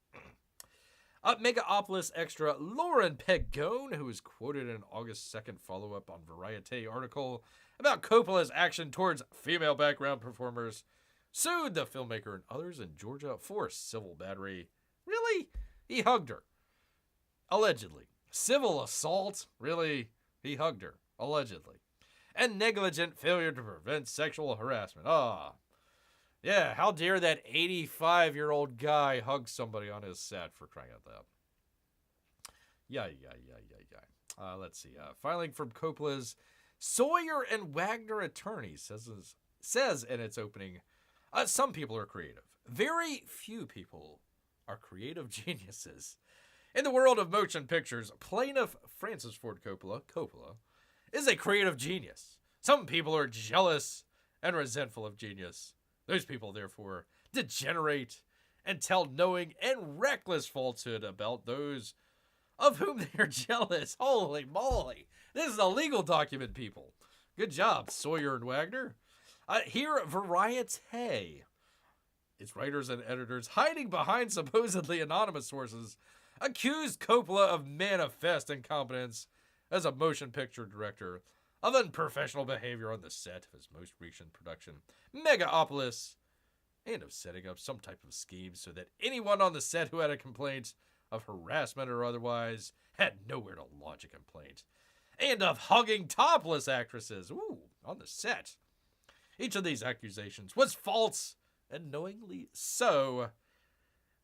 Megaopolis extra Lauren Pagone, who was quoted in an August 2nd follow-up on Variety article about Coppola's action towards female background performers, sued the filmmaker and others in Georgia for civil battery. Really? He hugged her. Allegedly. Civil assault? Really? He hugged her. Allegedly. And negligent failure to prevent sexual harassment. Yeah, how dare that 85-year-old guy hug somebody on his set, for crying out loud. Yeah. Let's see. Filing from Coppola's Sawyer and Wagner attorneys says in its opening, some people are creative. Very few people are creative geniuses. In the world of motion pictures, plaintiff Francis Ford Coppola, is a creative genius. Some people are jealous and resentful of genius. Those people, therefore, degenerate and tell knowing and reckless falsehood about those of whom they are jealous. Holy moly. This is a legal document, people. Good job, Sawyer and Wagner. Here, Variety. Its writers and editors, hiding behind supposedly anonymous sources, accused Coppola of manifest incompetence as a motion picture director, of unprofessional behavior on the set of his most recent production, Megaopolis, and of setting up some type of scheme so that anyone on the set who had a complaint of harassment or otherwise had nowhere to lodge a complaint, and of hugging topless actresses on the set. Each of these accusations was false, and knowingly so.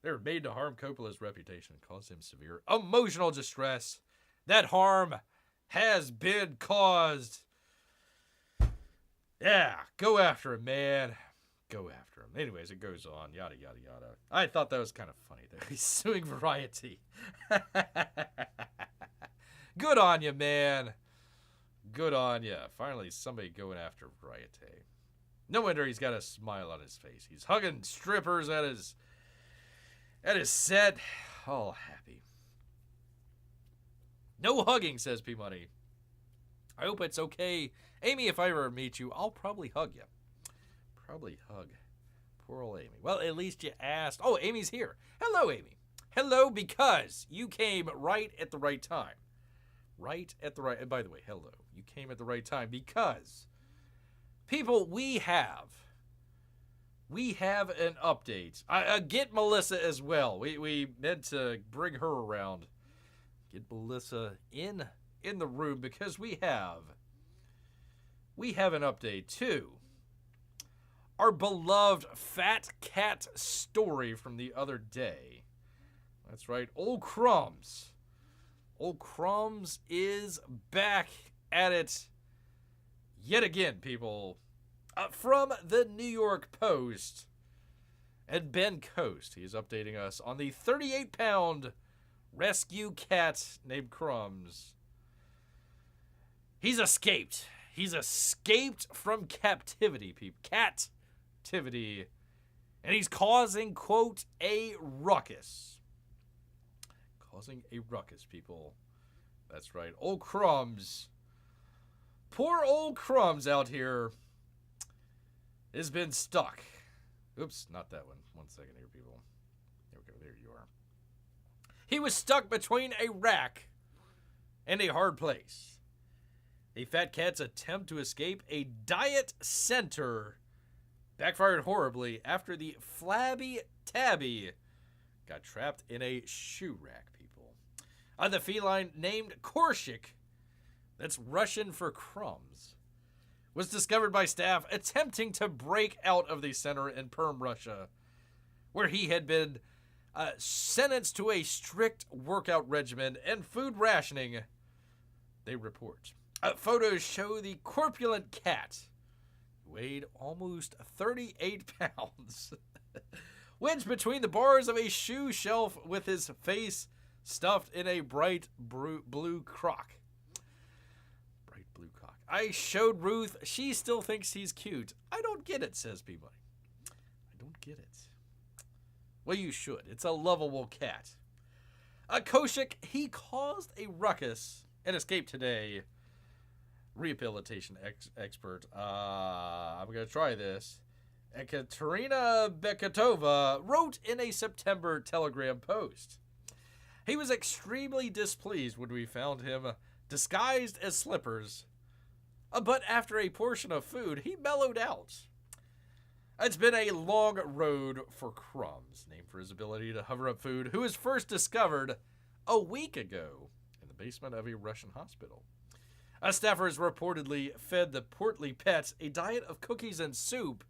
They were made to harm Coppola's reputation and cause him severe emotional distress. That harm has been caused. Yeah, go after him, man. Go after him. Anyways, it goes on. Yada, yada, yada. I thought that was kind of funny, though. He's suing Variety. Good on you, man. Good on you. Finally, somebody going after Variety. No wonder he's got a smile on his face. He's hugging strippers at his set. All happy. No hugging, says P-Money. I hope it's okay. Amy, if I ever meet you, I'll probably hug you. Probably hug. Poor old Amy. Well, at least you asked. Oh, Amy's here. Hello, Amy. Hello, because you came right at the right time. Right at the right... And by the way, hello. You came at the right time because... People, we have an update. Get Melissa as well. We meant to bring her around. Get Melissa in the room because we have an update too. Our beloved Fat Cat story from the other day. That's right, Old Crumbs. Old Crumbs is back at it yet again, people. From the New York Post. And Ben Coast, he is updating us on the 38-pound rescue cat named Crumbs. He's escaped. He's escaped from captivity, people. Captivity. And he's causing, quote, a ruckus. Causing a ruckus, people. That's right. Old Crumbs. Poor old Crumbs out here has been stuck. Oops, not that one. 1 second here, people. There we go. There you are. He was stuck between a rack and a hard place. A fat cat's attempt to escape a diet center backfired horribly after the flabby tabby got trapped in a shoe rack, people. The feline named Korshik, that's Russian for crumbs, was discovered by staff attempting to break out of the center in Perm, Russia, where he had been sentenced to a strict workout regimen and food rationing, they report. Photos show the corpulent cat, weighed almost 38 pounds, wedged between the bars of a shoe shelf with his face stuffed in a bright blue crock. I showed Ruth. She still thinks he's cute. I don't get it, says P-Money. I don't get it. Well, you should. It's a lovable cat. Koshik, he caused a ruckus and escaped today. Rehabilitation expert. I'm going to try this. Ekaterina Bekatova wrote in a September Telegram post. He was extremely displeased when we found him disguised as slippers. But after a portion of food, he mellowed out. It's been a long road for Crumbs, named for his ability to hover up food, who was first discovered a week ago in the basement of a Russian hospital. Staffers reportedly fed the portly pet a diet of cookies and soup,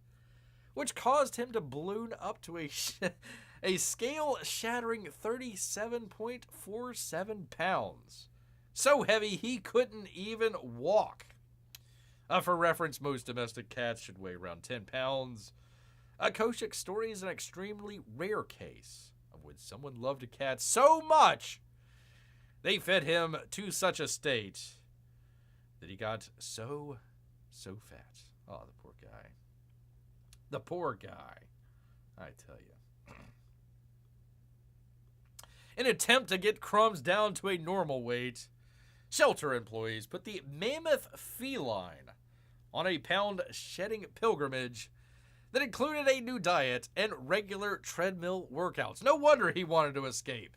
which caused him to balloon up to a scale-shattering 37.47 pounds. So heavy he couldn't even walk. For reference, most domestic cats should weigh around 10 pounds. Koshik's story is an extremely rare case of when someone loved a cat so much they fed him to such a state that he got so fat. Oh, the poor guy. The poor guy, I tell you. In an attempt to get Crumbs down to a normal weight, shelter employees put the mammoth feline on a pound-shedding pilgrimage that included a new diet and regular treadmill workouts. No wonder he wanted to escape.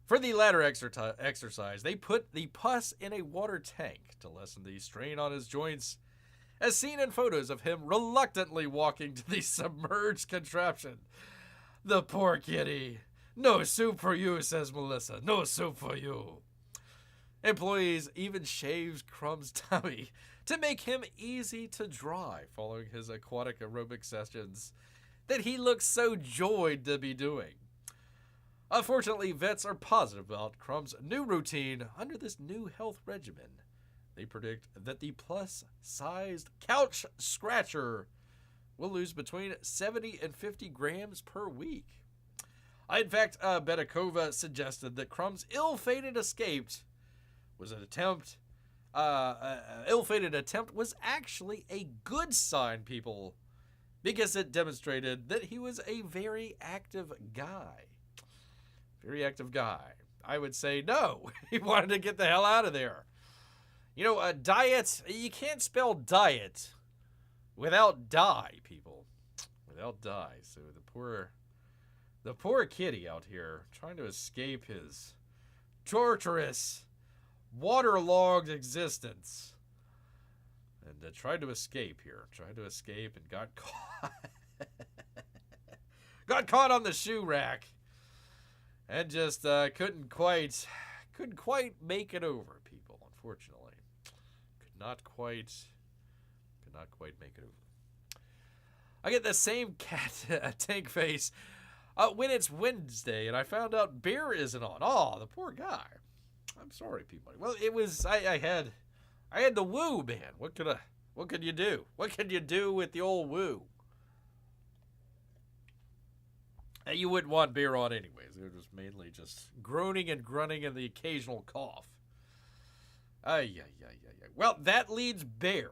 For the latter exercise, they put the pus in a water tank to lessen the strain on his joints, as seen in photos of him reluctantly walking to the submerged contraption. The poor kitty. No soup for you, says Melissa. No soup for you. Employees even shaved Crumb's tummy to make him easy to dry following his aquatic aerobic sessions that he looks so joyed to be doing. Unfortunately, vets are positive about Crumb's new routine under this new health regimen. They predict that the plus-sized couch scratcher will lose between 70 and 50 grams per week. In fact, Bedakova suggested that Crumb's ill-fated attempt was actually a good sign, people, because it demonstrated that he was a very active guy. Very active guy. I would say no. He wanted to get the hell out of there. You know, a diet, you can't spell diet without die, people. Without die. So the poor kitty out here trying to escape his torturous, waterlogged existence. And tried to escape here. Tried to escape and got caught. Got caught on the shoe rack. And just couldn't quite make it over, people, unfortunately. Could not quite make it over. I get the same cat tank face when it's Wednesday, and I found out Bear isn't on. Oh, the poor guy. I'm sorry, people. Well, it was I had the woo, man. What could you do? What could you do with the old woo? You wouldn't want Bear on anyways. It was mainly just groaning and grunting and the occasional cough. Well, that leads Bear.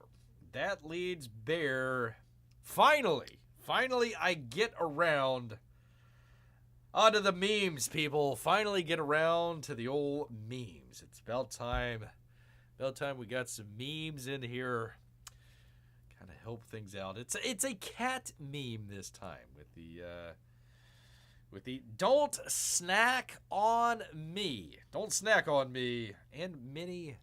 Finally, I get around onto the memes, people. Finally get around to the old memes. It's about time. About time we got some memes in here. Kind of help things out. It's a cat meme this time with the don't snack on me. Don't snack on me. And many,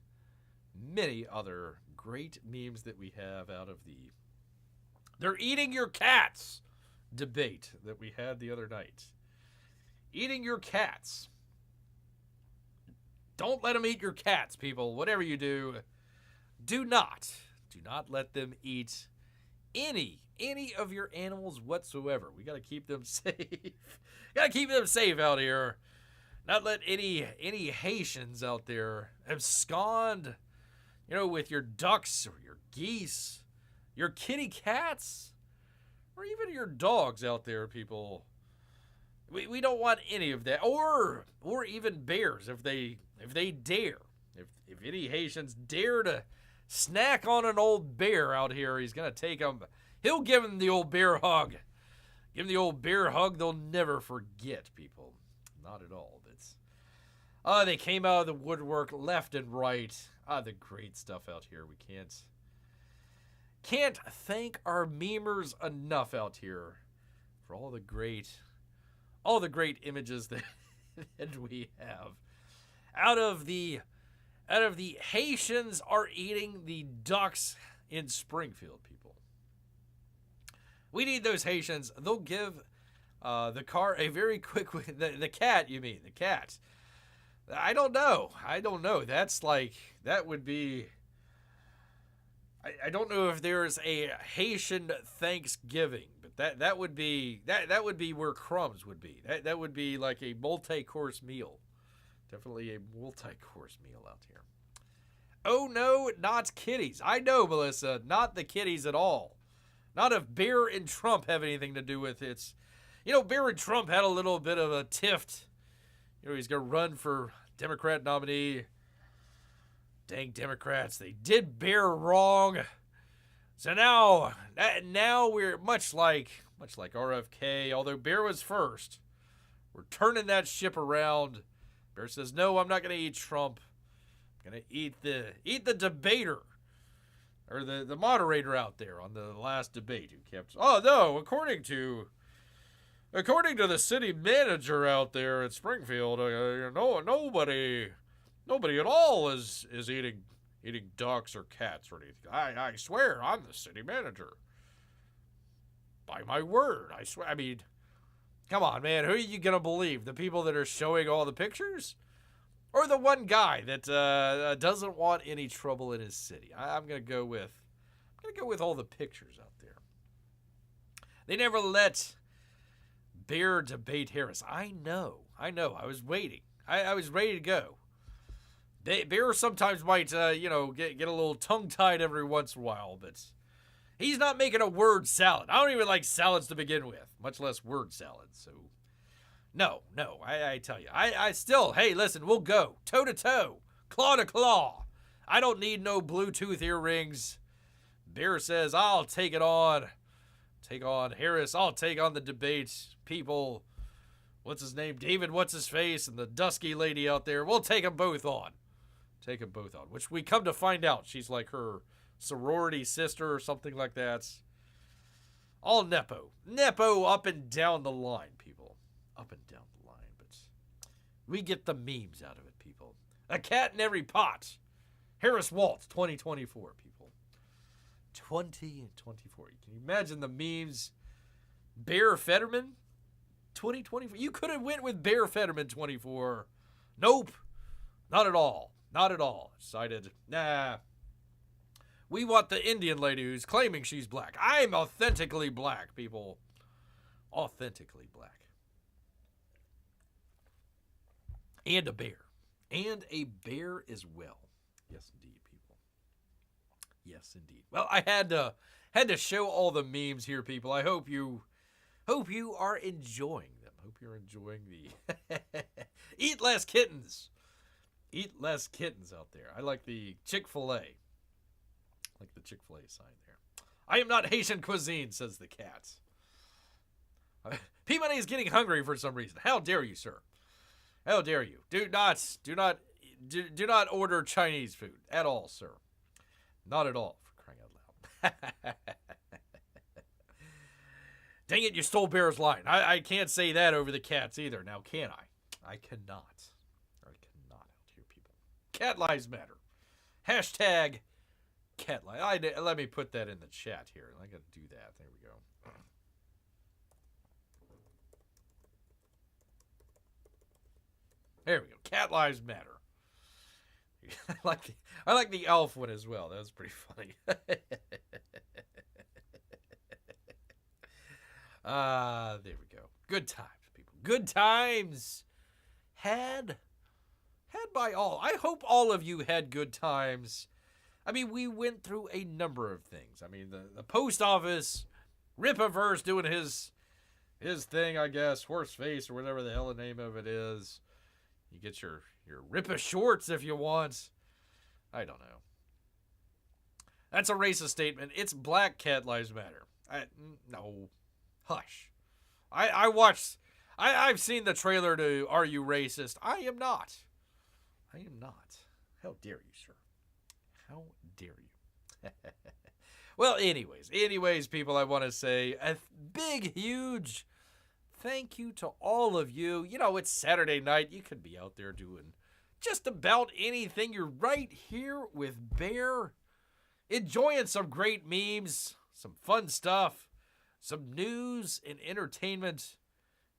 many other great memes that we have out of the "they're eating your cats" debate that we had the other night. Eating your cats. Don't let them eat your cats, people. Whatever you do, do not let them eat any of your animals whatsoever. We got to keep them safe. Got to keep them safe out here. Not let any Haitians out there abscond, with your ducks or your geese, your kitty cats, or even your dogs out there, people. We don't want any of that, or even bears if they dare. If any Haitians dare to snack on an old bear out here, he's gonna take them. He'll give them the old bear hug. Give them the old bear hug. They'll never forget, people. Not at all. They came out of the woodwork left and right. The great stuff out here. We can't thank our memers enough out here for all the great images that we have. Out of the Haitians are eating the ducks in Springfield, people. We need those Haitians. They'll give the car a very quick... The cat, you mean. The cat. I don't know. That's like... That would be... I don't know if there's a Haitian Thanksgiving, but that would be where Crumbs would be. That would be like a multi-course meal. Definitely a multi-course meal out here. Oh no, not kitties. I know, Melissa, not the kitties at all. Not if Bear and Trump have anything to do with it. Bear and Trump had a little bit of a tiff. He's going to run for Democrat nominee. Dang Democrats, they did Bear wrong. So now we're much like RFK, although Bear was first. We're turning that ship around. Bear says, no, I'm not going to eat Trump. I'm going to eat the debater. Or the moderator out there on the last debate who kept... Oh, no, according to According to the city manager out there at Springfield, nobody at all is eating ducks or cats or anything. I swear, I'm the city manager. By my word, I swear. I mean, come on, man. Who are you gonna believe? The people that are showing all the pictures, or the one guy that doesn't want any trouble in his city? I'm gonna go with all the pictures out there. They never let Bear debate Harris. I know. I was waiting. I was ready to go. Bear sometimes might, get a little tongue-tied every once in a while, but he's not making a word salad. I don't even like salads to begin with, much less word salads. So, no, I tell you. I still, hey, listen, we'll go toe-to-toe, claw-to-claw. I don't need no Bluetooth earrings. Bear says, I'll take it on. Take on Harris. I'll take on the debate. People, what's his name? David, what's his face? And the dusky lady out there. We'll take them both on. Which we come to find out she's like her sorority sister or something like that. All Nepo up and down the line, people. Up and down the line. But we get the memes out of it, people. A cat in every pot. Harris Waltz 2024, people. 2024. Can you imagine the memes? Bear Fetterman 2024. You could have went with Bear Fetterman 24. Nope. Not at all. Decided, nah. We want the Indian lady who's claiming she's black. I'm authentically black, people. Authentically black. And a bear. And a bear as well. Yes, indeed, people. Yes, indeed. Well, I had to show all the memes here, people. I hope you are enjoying them. Hope you're enjoying the Eat Less Kittens. Eat less kittens out there. I like the Chick-fil-A. Like the Chick-fil-A sign there. I am not Haitian cuisine, says the cat. P-Money is getting hungry for some reason. How dare you, sir? How dare you? Do not order Chinese food at all, sir. Not at all, for crying out loud. Dang it, you stole Bear's line. I can't say that over the cats either. Now, can I? I cannot. Cat lives matter. Hashtag cat lives. Let me put that in the chat here. I got to do that. There we go. There we go. Cat lives matter. I like the elf one as well. That was pretty funny. There we go. Good times, people. Good times. Had by all. I hope all of you had good times. I mean, we went through a number of things. I mean, the post office, Rippaverse doing his thing, I guess, Horseface or whatever the hell the name of it is. You get your Rippa shorts if you want. I don't know. That's a racist statement. It's Black Cat Lives Matter. No. Hush. I've seen the trailer to Are You Racist? I am not. How dare you, sir? How dare you? Well, anyways, people, I want to say a big, huge thank you to all of you. You know, it's Saturday night. You could be out there doing just about anything. You're right here with Bear, enjoying some great memes, some fun stuff, some news and entertainment.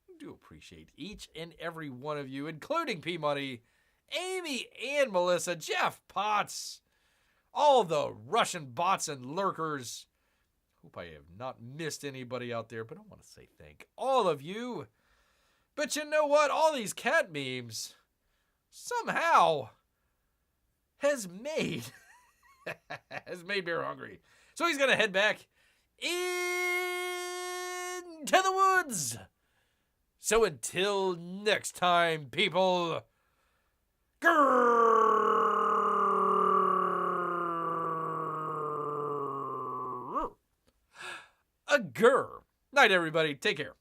I do appreciate each and every one of you, including P-Money, Amy and Melissa, Jeff Potts, all the Russian bots and lurkers. Hope I have not missed anybody out there, but I want to say thank all of you. But you know what? All these cat memes somehow has made Bear hungry. So he's going to head back into the woods. So until next time, people, a grr. Night, everybody. Take care.